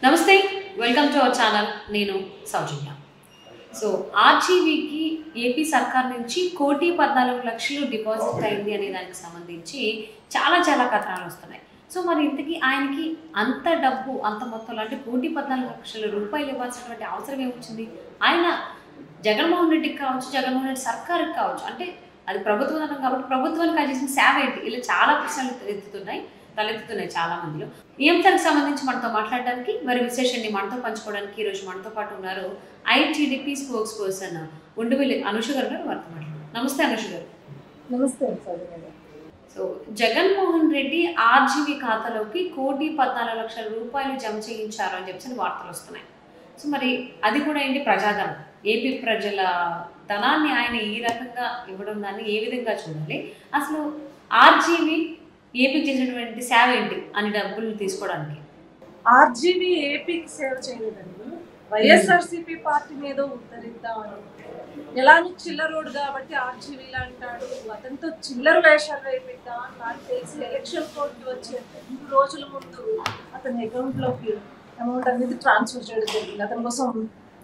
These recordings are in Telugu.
నమస్తే, వెల్కమ్ టు అవర్ ఛానల్. నేను సౌజన్య. సో ఆర్జీవీకి ఏపీ సర్కార్ నుంచి 1,14,00,000 డిపాజిట్ అయింది అనే దానికి సంబంధించి చాలా కథనాలు వస్తున్నాయి. సో మరి ఇంతకీ ఆయనకి అంత డబ్బు, అంత మొత్తంలో అంటే 1,14,00,000 రూపాయలు ఇవ్వాల్సినటువంటి అవసరం ఏమొచ్చింది? ఆయన జగన్మోహన్ రెడ్డికి కావచ్చు, జగన్మోహన్ రెడ్డి సర్కార్కి కావచ్చు, అంటే అది ప్రభుత్వం అన్నాం కాబట్టి ప్రభుత్వానికి అది చేసిన సేవ ఏంటి? ఇలా చాలా ప్రశ్నలు తలెత్తుతున్నాయి చాలా మందిలో. ఈ అంశానికి సంబంధించి మనతో మాట్లాడడానికి, మరి విశేషాన్ని మనతో పంచుకోవడానికి ఈరోజు మనతో పాటు ఉన్నారు ITDP spokes person Undavalli Anusha గారు. వారితో మాట్లాడారు. నమస్తే అనుష గారు. నమస్తే. సో జగన్మోహన్ రెడ్డి ఆర్జీవీ ఖాతాలోకి 1,14,00,000 రూపాయలు జమ చేయించారు అని చెప్పి వార్తలు వస్తున్నాయి. సో మరి అది కూడా ఏంటి? ప్రజాధనం, ఏపీ ప్రజల ధనాన్ని ఆయన ఈ రకంగా ఇవ్వడం దాన్ని ఏ విధంగా చూడాలి? అసలు ఆర్జీవీ ఏపీకి చేసినటువంటి సేవ ఏంటి అని డబ్బులు తీసుకోవడానికి? ఆర్జీవీ ఏపీకి సేవ చేయలేదండి, వైఎస్ఆర్సీపీ పార్టీ మీద ఉద్ధరిద్దామని. ఎలానూ చిల్లరోడు కాబట్టి ఆర్జీవీలా అంటాడు, అతనితో చిల్లర వేషాలు వేయిద్దామని నాకు తెలిసి ఎలక్షన్ కోడ్కి వచ్చే 2 రోజుల ముందు అతని అకౌంట్లోకి అమౌంట్ అనేది ట్రాన్స్ఫర్ చేయడం జరిగింది. అతని కోసం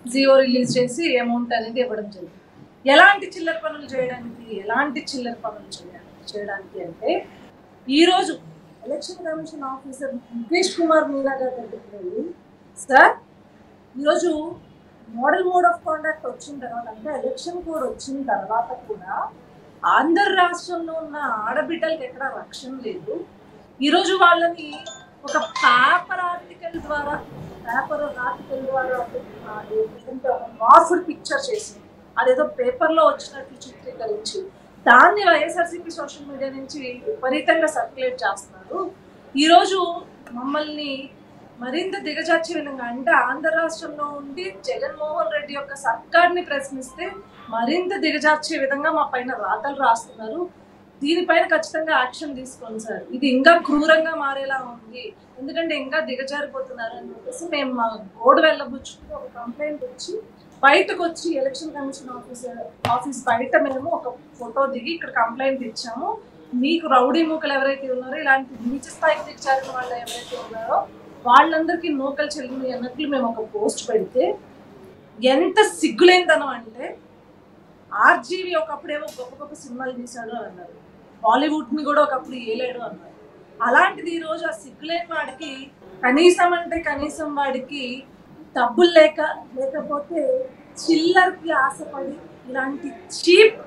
జీవో రిలీజ్ చేసి అమౌంట్ అనేది ఇవ్వడం జరిగింది. ఎలాంటి చిల్లర పనులు చేయడానికి అంటే, ఈరోజు election commission officer Mukesh Kumar Meena గారి దగ్గరికి వెళ్ళి, సార్ ఈరోజు మోడల్ మోడ్ ఆఫ్ కాండక్ట్ వచ్చిన తర్వాత, అంటే ఎలక్షన్ కోడ్ వచ్చిన తర్వాత కూడా ఆంధ్ర రాష్ట్రంలో ఉన్న ఆడబిడ్డలకి ఎక్కడ రక్షణ లేదు. ఈరోజు వాళ్ళని ఒక పేపర్ ఆర్టికల్ ద్వారా మార్ఫ్డ్ పిక్చర్ చేసి అదేదో పేపర్లో వచ్చినట్లు చిత్రీకరించి దాన్ని వైఎస్ఆర్సీపీ సోషల్ మీడియా నుంచి విపరీతంగా సర్క్యులేట్ చేస్తున్నారు. ఈరోజు మమ్మల్ని మరింత దిగజార్చే విధంగా, అంటే ఆంధ్ర రాష్ట్రంలో ఉండి జగన్మోహన్ రెడ్డి యొక్క సర్కార్ని ప్రశ్నిస్తే మరింత దిగజార్చే విధంగా మా పైన రాతలు రాస్తున్నారు. దీనిపైన ఖచ్చితంగా యాక్షన్ తీసుకోండి సార్, ఇది ఇంకా క్రూరంగా మారేలా ఉంది, ఎందుకంటే ఇంకా దిగజారిపోతున్నారు అని చెప్పేసి మేము మా గోడు వెళ్ళబుచ్చుకుని ఒక కంప్లైంట్ వచ్చి బయటకు వచ్చి ఎలక్షన్ కమిషన్ ఆఫీస్ బయట మేము ఒక ఫోటో దిగి ఇక్కడ కంప్లైంట్ ఇచ్చాము. మీకు రౌడీ మూకలు ఎవరైతే ఉన్నారో, ఇలాంటి నీచ స్థాయికి తెచ్చారిన వాళ్ళు ఎవరైతే ఉన్నారో వాళ్ళందరికీ నూకలు చెల్లింది అన్నట్లు మేము ఒక పోస్ట్ పెడితే, ఎంత సిగ్గులేనితనం అంటే, ఆర్జీవీ ఒకప్పుడేమో గొప్ప సినిమాలు తీశాడు అన్నారు, బాలీవుడ్ని కూడా ఒకప్పుడు ఏలేడు అన్నారు. అలాంటిది ఈరోజు ఆ సిగ్గులేని వాడికి కనీసం వాడికి డబ్బులు లేకపోతే చిల్లర్కి ఆశపడి ఇలాంటి చీప్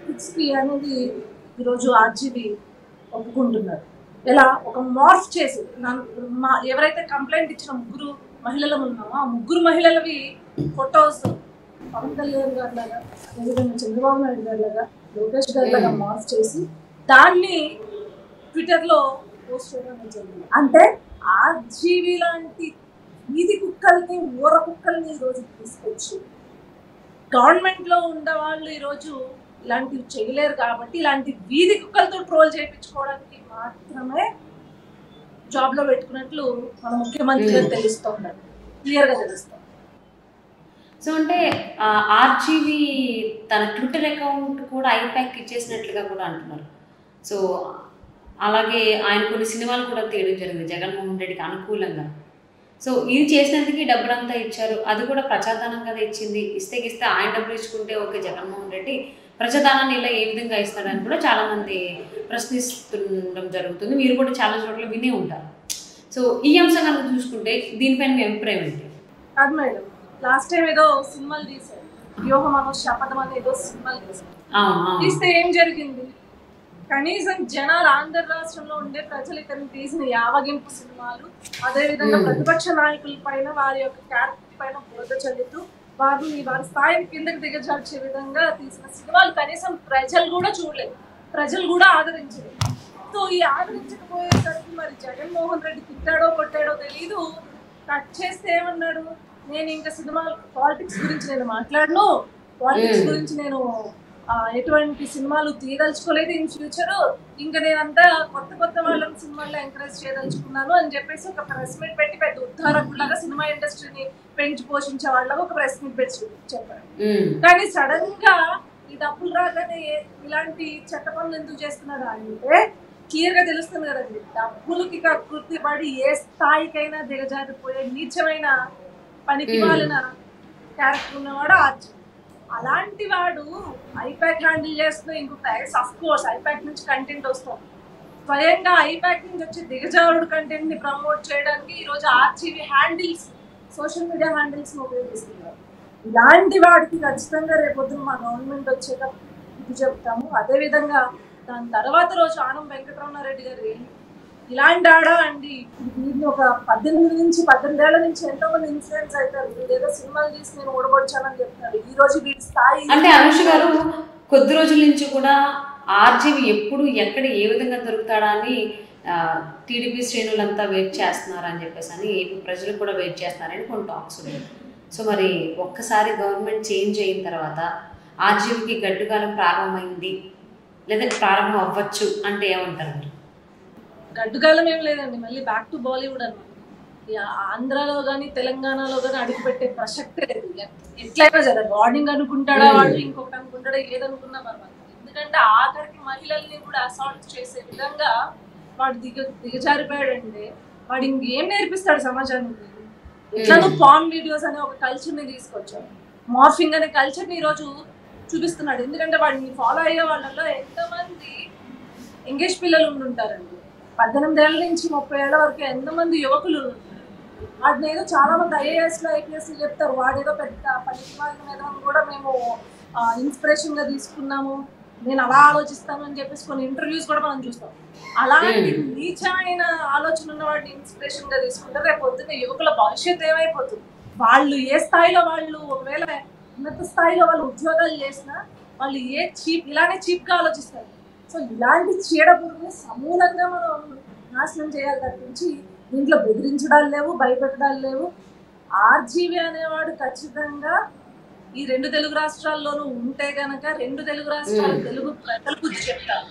కిడ్స్కి అనేది ఈరోజు ఆర్జీవీ ఒప్పుకుంటున్నారు. ఎలా ఒక మార్ఫ్ చేసి ఎవరైతే కంప్లైంట్ ఇచ్చిన 3 మహిళలు ఉన్నామో ఆ 3 మహిళలవి ఫొటోస్ పవన్ కళ్యాణ్ గారి లాగా, అదేవిధంగా చంద్రబాబు నాయుడు గారి లాగా, లోకేష్ గారి లాగా మార్ఫ్ చేసి దాన్ని ట్విట్టర్లో పోస్ట్ చేయడం జరిగింది. అంటే ఆర్జీవీ లాంటి వీధి కుక్కల్ని, ఊర కుక్కల్ని ఈరోజు తీసుకొచ్చి గవర్నమెంట్లో ఉండేవాళ్ళు ఈరోజు ఇలాంటివి చేయలేరు కాబట్టి ఇలాంటి వీధి కుక్కలతో ట్రోల్ చేయించుకోవడానికి మాత్రమే జాబ్లో పెట్టుకున్నట్లు మన ముఖ్యమంత్రి గారు తెలుస్తున్నారు, క్లియర్గా తెలుస్తుంది. సో అంటే ఆర్జీవీ తన ట్విట్టర్ అకౌంట్ కూడా ఐప్యాక్ ఇచ్చేసినట్లుగా కూడా అంటున్నారు. సో అలాగే ఆయన కొన్ని సినిమాలు కూడా తీయడం జరిగింది జగన్మోహన్ రెడ్డికి అనుకూలంగా. సో ఇది చేసినందుకు డబ్బులంతా ఇచ్చారు, అది కూడా ప్రజాధనం కదా ఇచ్చింది, ఇస్తే ఆయన డబ్బులు ఇచ్చుకుంటే ఓకే, జగన్మోహన్ రెడ్డి ప్రజాధనాన్ని ఇలా ఏ విధంగా ఇస్తాడని కూడా చాలామంది ప్రశ్నిస్తుండడం జరుగుతుంది. మీరు కూడా చాలా చోట్ల వినే ఉంటారు. సో ఈ అంశం కనుక చూసుకుంటే దీనిపైన మీ అభిప్రాయం ఏంటి? అది మేడం, లాస్ట్ టైం ఏదో సినిమాలు తీశారు, వ్యూహం అనో శపథం అని ఏదో సినిమాలు తీశారు. తీస్తే ఏం జరిగింది? కనీసం జనాలు, ఆంధ్ర రాష్ట్రంలో ఉండే ప్రజలు ఇతను తీసిన యావగింపు సినిమాలు, అదేవిధంగా ప్రతిపక్ష నాయకుల పైన వారి యొక్క క్యారెక్టర్ పైన బురద చల్లుతూ వారి స్థాయిని కిందకి దిగజార్చే విధంగా తీసిన సినిమాలు కనీసం ప్రజలు కూడా చూడలేదు, ప్రజలు కూడా ఆదరించలేదు. సో ఈ ఆదరించకపోయేసరికి మరి జగన్మోహన్ రెడ్డి తిట్టాడో కొట్టాడో తెలీదు. కట్ చేస్తే ఏమన్నాడు, నేను ఇంకా సినిమా పాలిటిక్స్ గురించి నేను మాట్లాడను, పాలిటిక్స్ గురించి నేను ఎటువంటి సినిమాలు తీయదలుచుకోలేదు ఇన్ ఫ్యూచర్, ఇంకా నేనంతా కొత్త వాళ్ళని సినిమాల్లో ఎంకరేజ్ చేయదలుచుకున్నాను అని చెప్పేసి ఒక ప్రెస్ మీట్ పెట్టి పెద్ద ఉద్ధారకులాగా సినిమా ఇండస్ట్రీని పెంచి పోషించే వాళ్ళగా ఒక ప్రెస్ మీట్ పెట్టి చెప్పారు. కానీ సడన్ గా ఈ డబ్బులు రాగానే ఇలాంటి చెత్త పనులు ఎందుకు చేస్తున్నారు అంటే, క్లియర్ గా తెలుస్తుంది కదండి. డబ్బులకి కక్కుర్తి పడి ఏ స్థాయికైనా దిగజారిపోయే నీచమైన పనికి మాలిన క్యారెక్టర్ ఉన్నవాడు ఆర్జీ. అలాంటి వాడు ఐపాక్ హ్యాండిల్ చేస్తున్న ఇంకొక అఫ్ కోర్స్ ఐపాక్ నుంచి కంటెంట్ వస్తుంది. స్వయంగా ఐపాక్ నుంచి వచ్చి దిగజారుడు కంటెంట్ ని ప్రమోట్ చేయడానికి ఈరోజు RGV handles, social media handles ని ఉపయోగిస్తున్నారు. ఇలాంటి వాడికి ఖచ్చితంగా రేపొద్దున మా గవర్నమెంట్ వచ్చాక ఇది చెప్తాము. అదేవిధంగా దాని తర్వాత రోజు ఆనం వెంకటరమణారెడ్డి గారు ఇలాంటి ఆడా అండి, వీడిని ఒక 18 నుంచి 18 ఏళ్ల నుంచి ఎంతో మంది ఇన్ఫ్లుయెన్స్ అవుతారు. వీడేదో సినిమాలు తీసి నేను ఓడగొచ్చానని చెప్తారు. ఈ రోజు వీడి స్థాయి అంటే అనుష గారు కొద్ది రోజుల నుంచి కూడా ఆర్జీవి ఎప్పుడు ఎక్కడ ఏ విధంగా దొరుకుతాడా అని టీడీపీ శ్రేణులంతా వెయిట్ చేస్తున్నారు అని చెప్పేసి అని ఏపీ ప్రజలు కూడా వెయిట్ చేస్తున్నారని కొన్ని టాక్స్ ఉన్నాయి. సో మరి ఒక్కసారి గవర్నమెంట్ చేంజ్ అయిన తర్వాత ఆర్జీవికి గడ్డుకాలం ప్రారంభమైంది లేదా ప్రారంభం అవ్వచ్చు అంటే ఏమంటారు? గడ్డుకాలం ఏం లేదండి, మళ్ళీ బ్యాక్ టు బాలీవుడ్ అన్నమాట. ఆంధ్రాలో కానీ తెలంగాణలో కానీ అడుగుపెట్టే ప్రసక్తే లేదు. ఎట్లయినా సరే వార్నింగ్ అనుకుంటాడా వాడు, ఇంకొకటి అనుకుంటాడా, ఏదనుకున్నా పర్వాలేదు. ఎందుకంటే ఆఖరికి మహిళల్ని కూడా అసాల్ట్ చేసే విధంగా వాడు దిగజారిపోయాడంటే వాడు ఇంకేం నేర్పిస్తాడు సమాజానికి? ఎట్లా పాన్ వీడియోస్ అనే ఒక కల్చర్ ని తీసుకొచ్చాడు, మార్ఫింగ్ అనే కల్చర్ ని ఈరోజు చూపిస్తున్నాడు. ఎందుకంటే వాడిని ఫాలో అయ్యే వాళ్ళలో ఎంతమంది ఎంగేజ్ పిల్లలు ఉండుంటారండి. 18 ఏళ్ల నుంచి 30 ఏళ్ల వరకు ఎంతమంది యువకులు ఉంటారు. వాటిని ఏదో చాలా మంది ఐఏఎస్లు ఐపీఎస్లు చెప్తారు, వాడేదో పెద్ద పనికి మీద కూడా మేము ఇన్స్పిరేషన్ గా తీసుకున్నాము, నేను అలా ఆలోచిస్తాను అని చెప్పేసి కొన్ని ఇంటర్వ్యూస్ కూడా మనం చూస్తాం. అలాంటి నీచమైన ఆలోచన ఉన్న వాడిని ఇన్స్పిరేషన్ గా తీసుకుంటారు. రేపు పొద్దున్న యువకుల భవిష్యత్తు ఏమైపోతుంది? వాళ్ళు ఏ స్థాయిలో వాళ్ళు ఒకవేళ ఉన్నత స్థాయిలో వాళ్ళు ఉద్యోగాలు చేసినా వాళ్ళు ఇలానే చీప్ గా ఆలోచిస్తారు. సో ఇలాంటి చీడ పురుగుని సమూలంగా మనం నాశనం చేయాలి తప్పించి దీంట్లో బెదిరించడాలు లేవు, భయపెట్టడాలు లేవు. ఆర్జీవి అనేవాడు ఖచ్చితంగా ఈ 2 తెలుగు రాష్ట్రాల్లోనూ ఉంటే గనక 2 తెలుగు రాష్ట్రాలు తెలుగు ప్రజలకు చెప్తారు.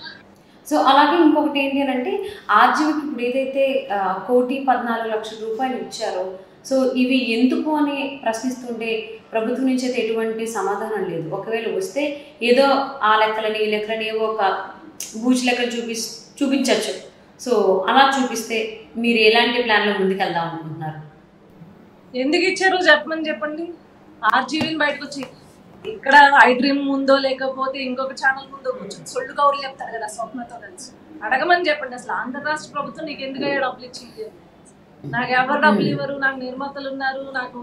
సో అలాగే ఇంకొకటి ఏంటి అంటే ఆర్జీవికి ఇప్పుడు ఏదైతే 1,14,00,000 రూపాయలు ఇచ్చారో సో ఇవి ఎందుకు అని ప్రశ్నిస్తుంటే ప్రభుత్వం నుంచి అయితే ఎటువంటి సమాధానం లేదు. ఒకవేళ వస్తే ఏదో ఆ లెక్కలని ఈ లెక్కలని ఏవో ఒక బూచి లెక్కలు చూపించవచ్చు. సో అలా చూపిస్తే మీరు ఎలాంటి ప్లాన్లో ముందుకెళ్దాం అనుకుంటున్నారు? ఎందుకు ఇచ్చారో చెప్పండి. ఆర్జీవిని బయటకు వచ్చి ఇక్కడ ఐ డ్రీమ్ ముందో లేకపోతే ఇంకొక ఛానల్ ముందో కూర్చొని సొల్లు కౌరులు చెప్తారు కదా స్వప్నతో కలిసి. అడగమని చెప్పండి, అసలు ఆంధ్ర రాష్ట్ర ప్రభుత్వం నీకు ఎందుకయ్యా డబ్బులు ఇచ్చింది? నాకు ఎవరు డబ్బులు ఇవ్వరు, నాకు నిర్మాతలు ఉన్నారు, నాకు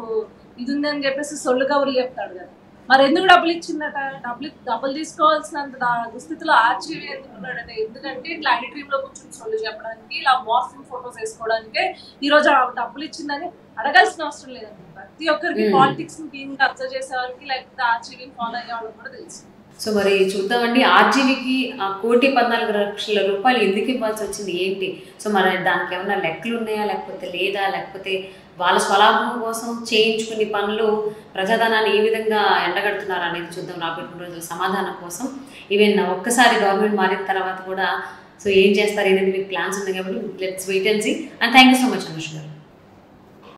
ఇది ఉంది అని చెప్పేసి సొల్లు కౌరులు చెప్తాడు కదా. మరి ఎందుకు డబ్బులు ఇచ్చిందట? డబ్బులు తీసుకోవాల్సినంత దుస్థితిలో ఆర్జీవి ఎందుకున్నాడట? ఎందుకంటే ఇట్లా ఐ డ్రీమ్ లో కూర్చొని సొల్లు చెప్పడానికి, ఇలా మార్ఫింగ్ ఫొటోస్ వేసుకోవడానికే ఈరోజు డబ్బులు ఇచ్చిందని అడగాల్సిన అవసరం లేదండి. ప్రతి ఒక్కరికి పాలిటిక్స్ ని క్లీన్ గా అబ్జర్వ్ చేసే వాళ్ళకి లేకపోతే ఆర్జీవిని ఫాలో అయ్యే వాళ్ళకి కూడా తెలుసు. సో మరి చూద్దామండి ఆర్జీవికి 1,14,00,000 రూపాయలు ఎందుకు ఇవ్వాల్సి వచ్చింది ఏంటి? సో మరి దానికి ఏమైనా లెక్కలు ఉన్నాయా లేకపోతే లేదా, లేకపోతే వాళ్ళ స్వలాభం కోసం చేయించుకునే పనులు ప్రజాధనాన్ని ఏ విధంగా ఎండగడుతున్నారు అనేది చూద్దాం రాబోయే రోజుల సమాధానం కోసం. ఈవెన్ ఒక్కసారి గవర్నమెంట్ మారిన తర్వాత కూడా సో ఏం చేస్తారు అనేది మీకు ప్లాన్స్ ఉన్నాయి కాబట్టి let's wait and see. And thank you so much Anush గారు.